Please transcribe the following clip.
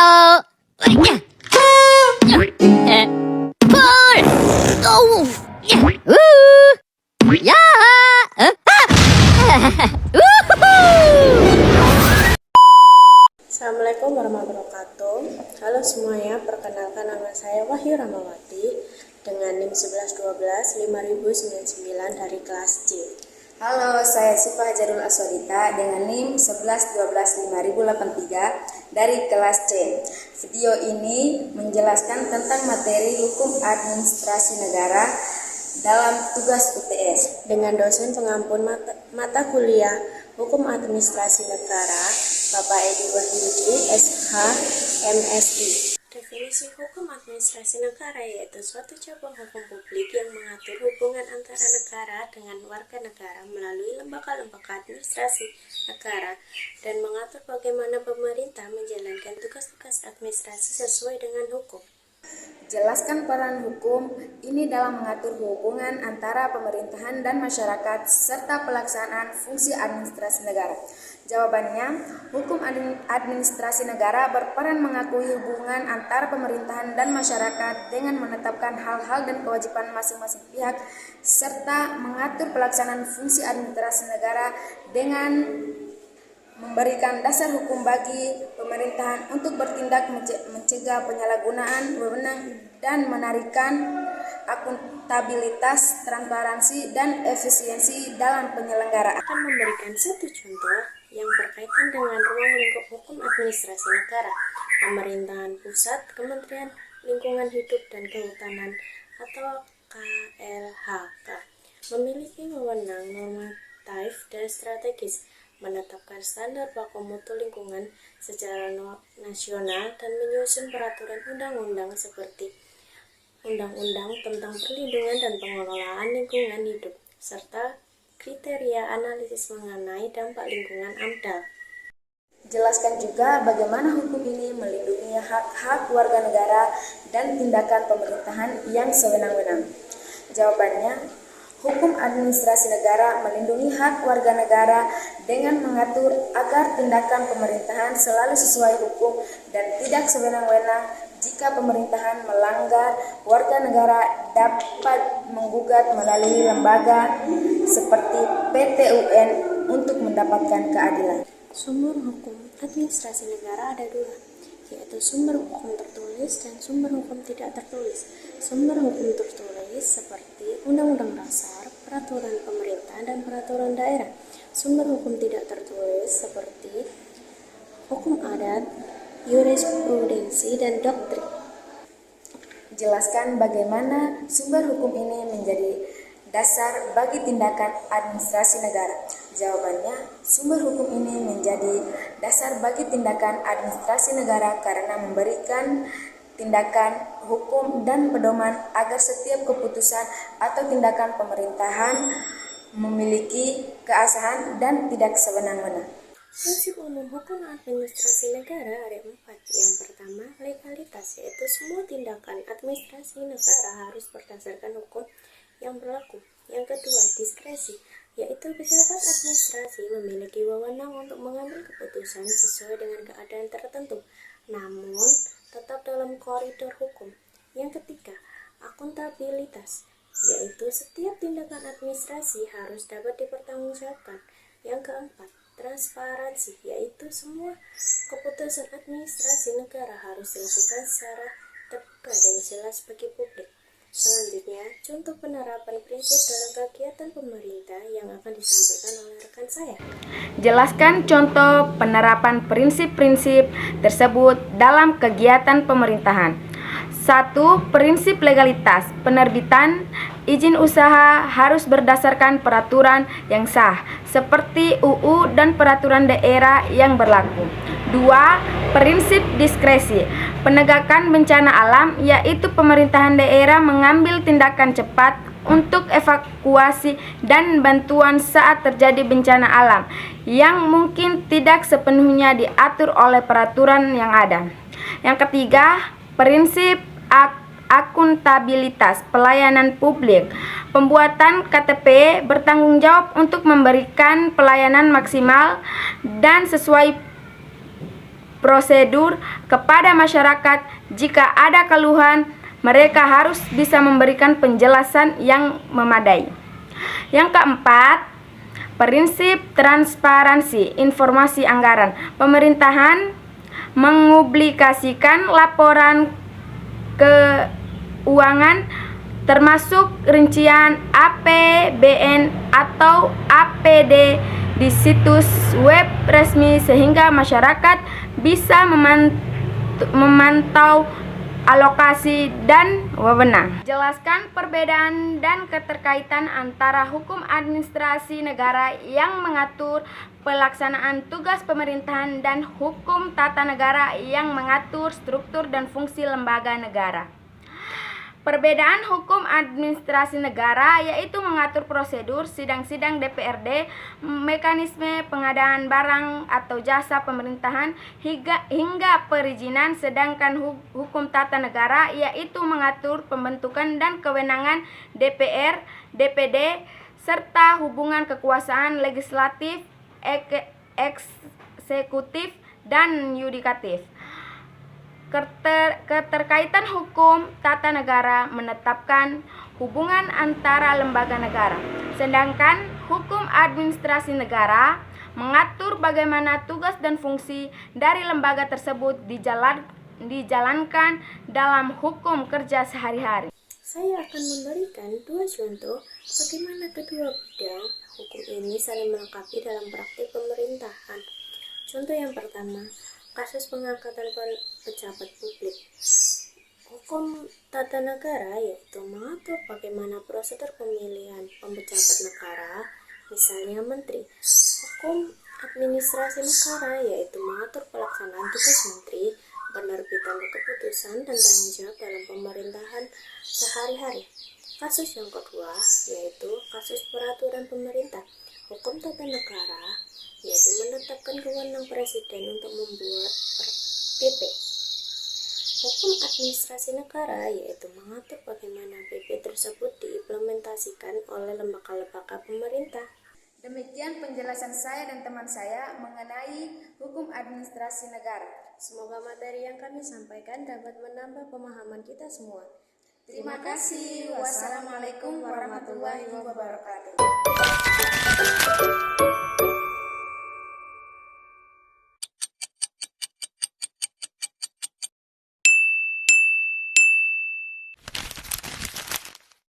Halo. Pul. Oh. Ya. Assalamualaikum warahmatullahi wabarakatuh. Halo semuanya, perkenalkan nama saya Wahyu Ramawati dengan NIM 1112 5099 dari kelas C. Halo, saya Siva Hajarul Aswadita dengan NIM 1112 5083 dari kelas C. Video ini menjelaskan tentang materi hukum administrasi negara dalam tugas UTS Dengan dosen pengampun mata kuliah Hukum Administrasi Negara, Bapak Edi Wahyudi, SH, MSI. Definisi hukum administrasi negara yaitu suatu cabang hukum publik yang mengatur hubungan antara negara dengan warga negara melalui lembaga-lembaga administrasi negara dan mengatur bagaimana pemerintah menjalankan tugas-tugas administrasi sesuai dengan hukum. Jelaskan peran hukum ini dalam mengatur hubungan antara pemerintahan dan masyarakat serta pelaksanaan fungsi administrasi negara. Jawabannya, hukum administrasi negara berperan mengakui hubungan antara pemerintahan dan masyarakat dengan menetapkan hal-hal dan kewajiban masing-masing pihak serta mengatur pelaksanaan fungsi administrasi negara dengan memberikan dasar hukum bagi pemerintahan untuk bertindak mencegah penyalahgunaan wewenang dan menarikan akuntabilitas, transparansi, dan efisiensi dalam penyelenggaraan. Akan memberikan satu contoh yang berkaitan dengan ruang lingkup hukum administrasi negara, pemerintahan pusat, Kementerian Lingkungan Hidup dan Kehutanan atau KLHK, memiliki wewenang normatif dan strategis, menetapkan standar baku mutu lingkungan secara nasional dan menyusun peraturan undang-undang seperti Undang-Undang tentang Perlindungan dan Pengelolaan Lingkungan Hidup, serta kriteria analisis mengenai dampak lingkungan AMDAL. Jelaskan juga bagaimana hukum ini melindungi hak-hak warga negara dan tindakan pemerintahan yang sewenang-wenang. Jawabannya, hukum administrasi negara melindungi hak warga negara dengan mengatur agar tindakan pemerintahan selalu sesuai hukum dan tidak sewenang-wenang. Jika pemerintahan melanggar, warga negara dapat menggugat melalui lembaga seperti PT UN untuk mendapatkan keadilan. Sumber hukum administrasi negara ada dua, yaitu sumber hukum tertulis dan sumber hukum tidak tertulis. Sumber hukum tertulis seperti Undang-Undang Dasar, Peraturan Pemerintah, dan Peraturan Daerah. Sumber hukum tidak tertulis seperti hukum adat, jurisprudensi, dan doktrin. Jelaskan bagaimana sumber hukum ini menjadi dasar bagi tindakan administrasi negara. Jawabannya, sumber hukum ini menjadi dasar bagi tindakan administrasi negara karena memberikan tindakan hukum dan pedoman agar setiap keputusan atau tindakan pemerintahan memiliki keabsahan dan tidak sewenang-wenang. Prinsip umum hukum administrasi negara ada 4. Yang pertama, legalitas, yaitu semua tindakan administrasi negara harus berdasarkan hukum yang berlaku. Yang kedua, diskresi, yaitu pejabat administrasi memiliki wewenang untuk mengambil keputusan sesuai dengan keadaan tertentu, namun tetap dalam koridor hukum. Yang ketiga, akuntabilitas, yaitu setiap tindakan administrasi harus dapat dipertanggungjawabkan. Yang keempat, transparansi, yaitu semua keputusan administrasi negara harus dilakukan secara terbuka dan jelas bagi publik. Selanjutnya, contoh penerapan prinsip dalam kegiatan pemerintah yang akan disampaikan oleh rekan saya. Jelaskan contoh penerapan prinsip-prinsip tersebut dalam kegiatan pemerintahan. 1. Prinsip legalitas. Penerbitan izin usaha harus berdasarkan peraturan yang sah, seperti UU dan peraturan daerah yang berlaku. 2. Prinsip diskresi. Penegakan bencana alam, yaitu pemerintahan daerah mengambil tindakan cepat untuk evakuasi dan bantuan saat terjadi bencana alam yang mungkin tidak sepenuhnya diatur oleh peraturan yang ada. Yang ketiga, prinsip akuntabilitas pelayanan publik. Pembuatan KTP bertanggung jawab untuk memberikan pelayanan maksimal dan sesuai prosedur kepada masyarakat. Jika ada keluhan, mereka harus bisa memberikan penjelasan yang memadai. Yang keempat, prinsip transparansi informasi anggaran. Pemerintahan mempublikasikan laporan keuangan termasuk rincian APBN atau APD di situs web resmi sehingga masyarakat bisa memantau alokasi dan wewenang. Jelaskan perbedaan dan keterkaitan antara hukum administrasi negara yang mengatur pelaksanaan tugas pemerintahan dan hukum tata negara yang mengatur struktur dan fungsi lembaga negara. Perbedaan hukum administrasi negara yaitu mengatur prosedur sidang-sidang DPRD, mekanisme pengadaan barang atau jasa pemerintahan hingga perizinan, sedangkan hukum tata negara yaitu mengatur pembentukan dan kewenangan DPR, DPD, serta hubungan kekuasaan legislatif, eksekutif, dan yudikatif. Keterkaitan hukum tata negara menetapkan hubungan antara lembaga negara, sedangkan hukum administrasi negara mengatur bagaimana tugas dan fungsi dari lembaga tersebut dijalankan dalam hukum kerja sehari-hari. Saya akan memberikan 2 contoh bagaimana kedua bidang hukum ini saling melengkapi dalam praktik pemerintahan. Contoh yang pertama, kasus pengangkatan pejabat publik. Hukum tata negara yaitu mengatur bagaimana prosedur pemilihan pejabat negara, misalnya menteri. Hukum administrasi negara yaitu mengatur pelaksanaan tugas menteri, penerbitan keputusan, dan tanggung jawab dalam pemerintahan sehari-hari. Kasus yang kedua yaitu kasus peraturan pemerintah. Hukum tata negara yaitu menetapkan kewenangan presiden untuk membuat PP. Hukum administrasi negara yaitu mengatur bagaimana PP tersebut diimplementasikan oleh lembaga-lembaga pemerintah. Demikian penjelasan saya dan teman saya mengenai hukum administrasi negara. Semoga materi yang kami sampaikan dapat menambah pemahaman kita semua. Terima kasih. Wassalamualaikum warahmatullahi wabarakatuh.